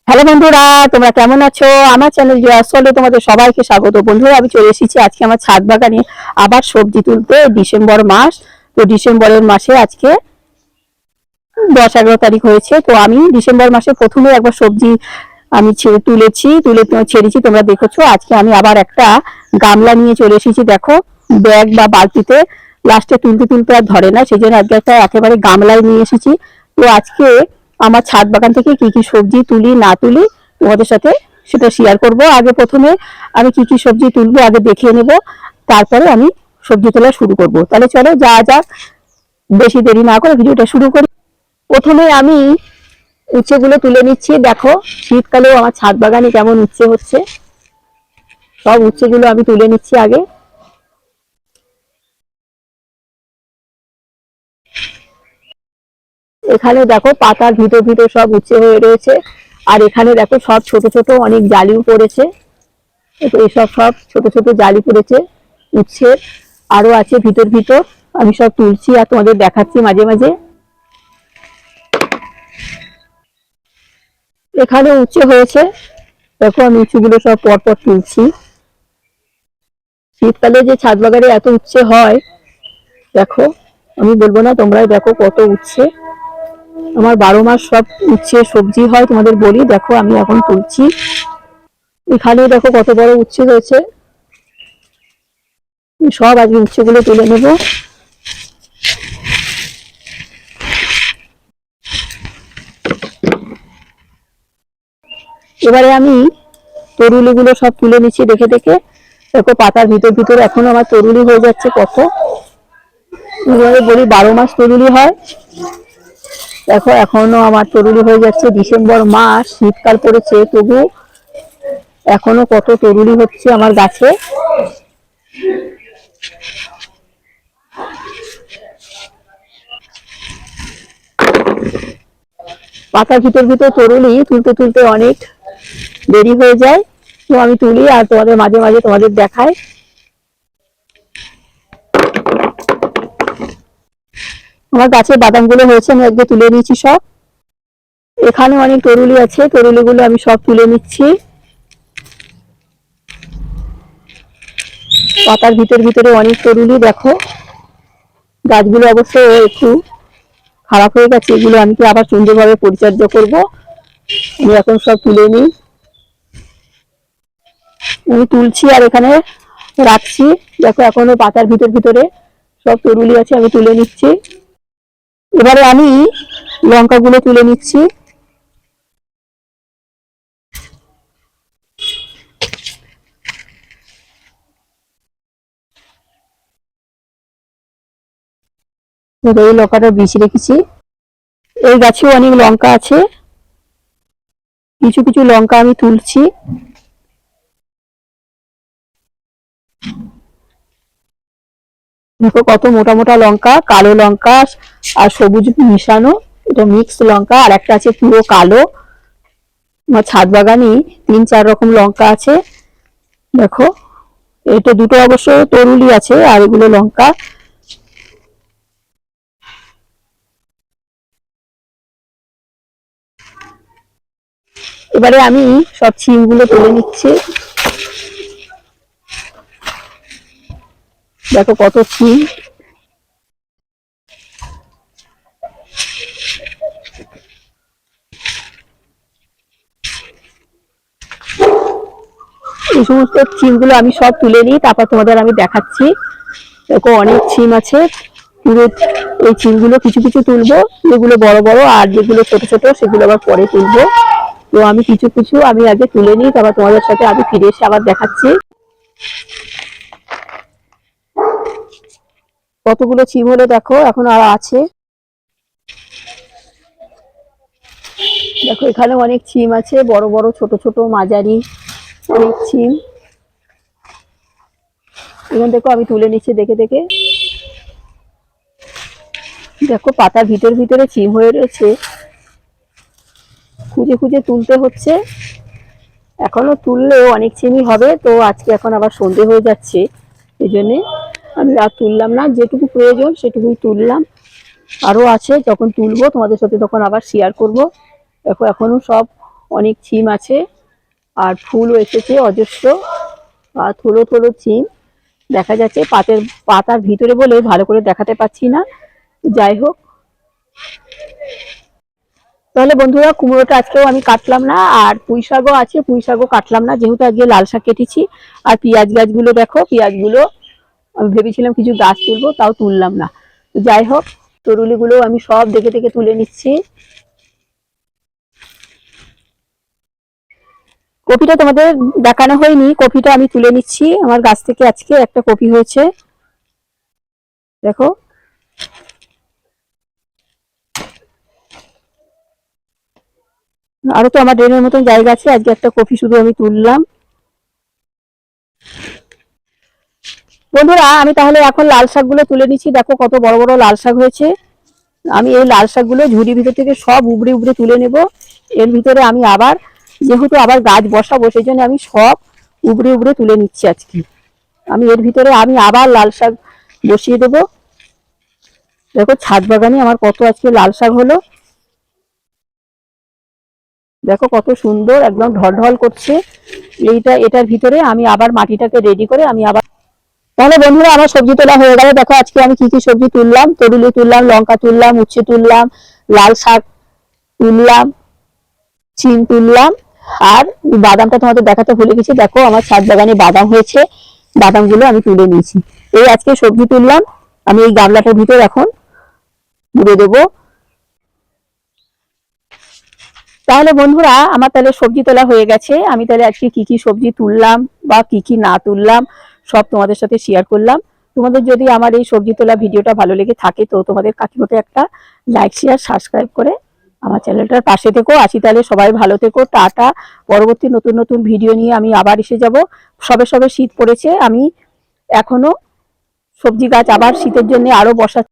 Hello বন্ধুরা, তোমরা কেমন আছো? আমার চ্যানেল আসলে তোমাদের সবাইকে স্বাগত। বন্ধুরা, আমি চলে এসেছি আজকে আমার ছাদ বাগানে আবার সবজি তুলতে। ডিসেম্বর মাস, তো ডিসেম্বরের মাসে আজকে 10-11 তারিখ হয়েছে। তো আমি ডিসেম্বর মাসে প্রথমে একবার সবজি আমি তুলে ছেড়েছি, তোমরা দেখেছো। আজকে আমি আবার একটা গামলা নিয়ে চলে এসেছি। দেখো, ব্যাগ বা বালতিতে লাস্টে তুলতে তুলতে আর ধরে না, সেই জন্য আজকে একটা একেবারে গামলায় নিয়ে এসেছি। তো আজকে আমার ছাদ বাগান থেকে কি কি সবজি তুলি না তুলি তোমাদের সাথে সেটা শেয়ার করব। আগে প্রথমে আমি কি কি সবজি তুলবো আগে দেখিয়ে নেব, তারপরে আমি সবজি তোলা শুরু করব। তাহলে চলো যা যাক, বেশি দেরি না করে ভিডিওটা শুরু করি। প্রথমে আমি উচ্ছেগুলো তুলে নিচ্ছি। দেখো, শীতকালেও আমার ছাদ বাগানে কেমন উচ্ছে হচ্ছে। সব উচ্ছেগুলো আমি তুলে নিচ্ছি আগে। এখানে দেখো পাতার ভিতর ভিতর সব উচ্ছে হয়ে রয়েছে, আর এখানে দেখো সব ছোট ছোট অনেক জালিও পড়েছে। এসব সব ছোট ছোট জালি পড়েছে উচ্ছে, আরো আছে ভিতর ভিতর। আমি সব তুলছি আর তোমাদের দেখাচ্ছি মাঝে মাঝে। এখানে উচ্ছে হয়েছে, দেখো আমি উচ্ছেগুলো সব পরপর তুলছি। শীতকালে যে ছাদ বাগানে এত উচ্ছে হয়, দেখো আমি বলবো না, তোমরাই দেখো কত উচ্ছে। আমার 12 মাস সব উচ্ছে সবজি হয়, তোমাদের বলি। দেখো আমি এখন তুলছি। এখানে দেখো কত বড় উচ্ছে হয়েছে। সব আজকে উচ্ছেগুলো তুলে নেব। এবারে আমি তরুলিগুলো সব তুলে নিচ্ছি দেখে দেখে। দেখো পাতার ভিতর ভিতরে এখনো আমার তরুলি হয়ে যাচ্ছে কত। বলি 12 মাস তরুলি হয়। দেখো এখনো আমার তরুলি হয়ে যাচ্ছে। ডিসেম্বর মাস, শীতকাল পড়েছে, তবু এখনো কত তরুলি হচ্ছে আমার গাছে। পাতার ভিতর ভিতর তরুলি তুলতে তুলতে অনেক দেরি হয়ে যায়, তো আমি তুলি আর তোমাদের মাঝে মাঝে তোমাদের দেখাই। আমার গাছের বাদামগুলো হয়েছে, আমি আজকে তুলে নিয়েছি সব। এখানে অনেক তরুলি আছে, তরুলিগুলো আমি সব তুলে নিচ্ছি। পাতার ভিতর ভিতরে অনেক তরুলি। দেখো গাছগুলো অবশ্য একটু খারাপ হয়ে গেছে, এগুলো আমি কি আবার সুন্দরভাবে পরিচর্যা করব। আমি এখন সব তুলে নিই। আমি তুলছি আর এখানে রাখছি। দেখো এখনো পাতার ভিতর ভিতরে সব তরুলি আছে, আমি তুলে নিচ্ছি। এবারে আমি লঙ্কাগুলো তুলে নিচ্ছি। এই লঙ্কাটা বীজ রেখেছি। এই গাছেও অনেক লঙ্কা আছে, কিছু কিছু লঙ্কা আমি তুলছি। দেখো কত মোটা মোটা লঙ্কা, কালো লঙ্কা আর সবুজ মিশানো, এটা মিক্স লঙ্কা। আর একটা আছে পুরো কালো। আমার ছাদ বাগানে 3-4 রকম লঙ্কা আছে। দেখো এটা দুটো অবশ্য তরুলি আছে, আর এগুলো লঙ্কা। এবারে আমি সব ছিমগুলো তুলে নিচ্ছি। দেখো কত ছিম। এই সমস্ত ছিমগুলো আমি সব তুলে নিই, তারপর তোমাদের আমি দেখাচ্ছি। দেখো অনেক ছিম আছে পুরো। এই ছিমগুলো কিছু কিছু তুলবো, যেগুলো বড় বড়, আর যেগুলো ছোট ছোট সেগুলো আবার পরে তুলবো। তো আমি কিছু কিছু আমি আগে তুলে নিই, তারপর তোমাদের সাথে আমি ফিরে এসে আবার দেখাচ্ছি। কতগুলো ছিম হলো দেখো, এখন আর আছে। দেখো এখানে অনেক ছিম আছে, বড় বড়, ছোট ছোট, মাঝারি, অনেক ছিম। এখান থেকে আমি তুলে নিচ্ছি দেখে দেখে। দেখো পাতার ভিতর ভিতরে ছিম হয়ে রয়েছে, খুঁজে খুঁজে তুলতে হচ্ছে। এখনো তুললেও অনেক ছিমই হবে। তো আজকে এখন আবার সন্ধে হয়ে যাচ্ছে, এই জন্যে আমি আর তুললাম না। যেটুকু প্রয়োজন সেটুকুই তুললাম, আরো আছে, যখন তুলবো তোমাদের সাথে তখন আবার শেয়ার করব। দেখো এখনো সব অনেক ছিম আছে, আর ফুলও এসেছে অজস্র, আর থোড়ো থোড়ো ছিম দেখা যাচ্ছে পাতার ভিতরে বলে ভালো করে দেখাতে পাচ্ছি না। যাই হোক, তাহলে বন্ধুরা কুমড়োটা আজকেও আমি কাটলাম না, আর পুঁই শাকও আছে, পুঁই শাকও কাটলাম না যেহেতু আজকে লাল শাক কেটেছি। আর পেঁয়াজ গাছগুলো দেখো, পেঁয়াজগুলো আমি ভেবেছিলাম কিছু গাছ তুলবো, তাও তুললাম না। যাই হোক, তরুলিগুলো আমি সব দেখে দেখে তুলে নিচ্ছি। কপিটা তোমাদের দেখানো হয়নি, কপিটা আমি তুলে নিচ্ছি। আমার গাছ থেকে আজকে একটা কপি হয়েছে, দেখো। আরো তো আমার ড্রেনের মতন জায়গা আছে, আজকে একটা কপি শুধু আমি তুললাম। বন্ধুরা আমি তাহলে এখন লাল শাকগুলো তুলে নিচ্ছি, দেখো কত বড় বড় লাল শাক হয়েছে। আমি এই লাল শাকগুলো ঝুড়ির ভিতর থেকে সব উবড়ে উবড়ে তুলে নেব। এর ভিতরে আমি আবার যেহেতু আবার গাছ বসাবো, সেই জন্য আমি সব উবড়ে উবড়ে তুলে নিচ্ছি আজকে। আমি এর ভিতরে আমি আবার লাল শাক বসিয়ে দেব। দেখো ছাদ বাগানে আমার কত আজকে লাল শাক হলো, দেখো কত সুন্দর একদম ঢলঢল করছে। এটার ভিতরে আমি আবার মাটিটাকে রেডি করে আমি আবার, তাহলে বন্ধুরা আমার সবজি তোলা হয়ে গেল। দেখো আজকে আমি কি কি সবজি তুললাম, তরুলি তুললাম, লঙ্কা তুললাম, উচ্ছে তুললাম, লাল শাক তুললাম, চিন তুললাম, আর বাদামটা তোমাদের দেখাতে ভুলে গেছি। দেখো আমার ছাদ বাগানে বাদাম হয়েছে, বাদামগুলো আমি তুলে নিয়েছি। এই আজকে সবজি তুললাম, আমি এই গামলাটার ভিতর এখন পুড়ে দেবো। তাহলে বন্ধুরা আমার তাহলে সবজি তোলা হয়ে গেছে। আমি তাহলে আজকে কি কি সবজি তুললাম বা কি কি না তুললাম সব তোমাদের সাথে শেয়ার করলাম। তোমাদের যদি আমার এই সবজি তোলা ভিডিওটা ভালো লেগে থাকে তো তোমাদের কাকিমতে একটা লাইক শেয়ার সাবস্ক্রাইব করে আমার চ্যানেলটার পাশে থেকো। আসি তাহলে, সবাই ভালো থেকো, টাটা। পরবর্তী নতুন নতুন ভিডিও নিয়ে আমি আবার এসে যাব। সবে সবে শীত পড়েছে, আমি এখনো সবজি গাছ আবার শীতের জন্য আরো বসা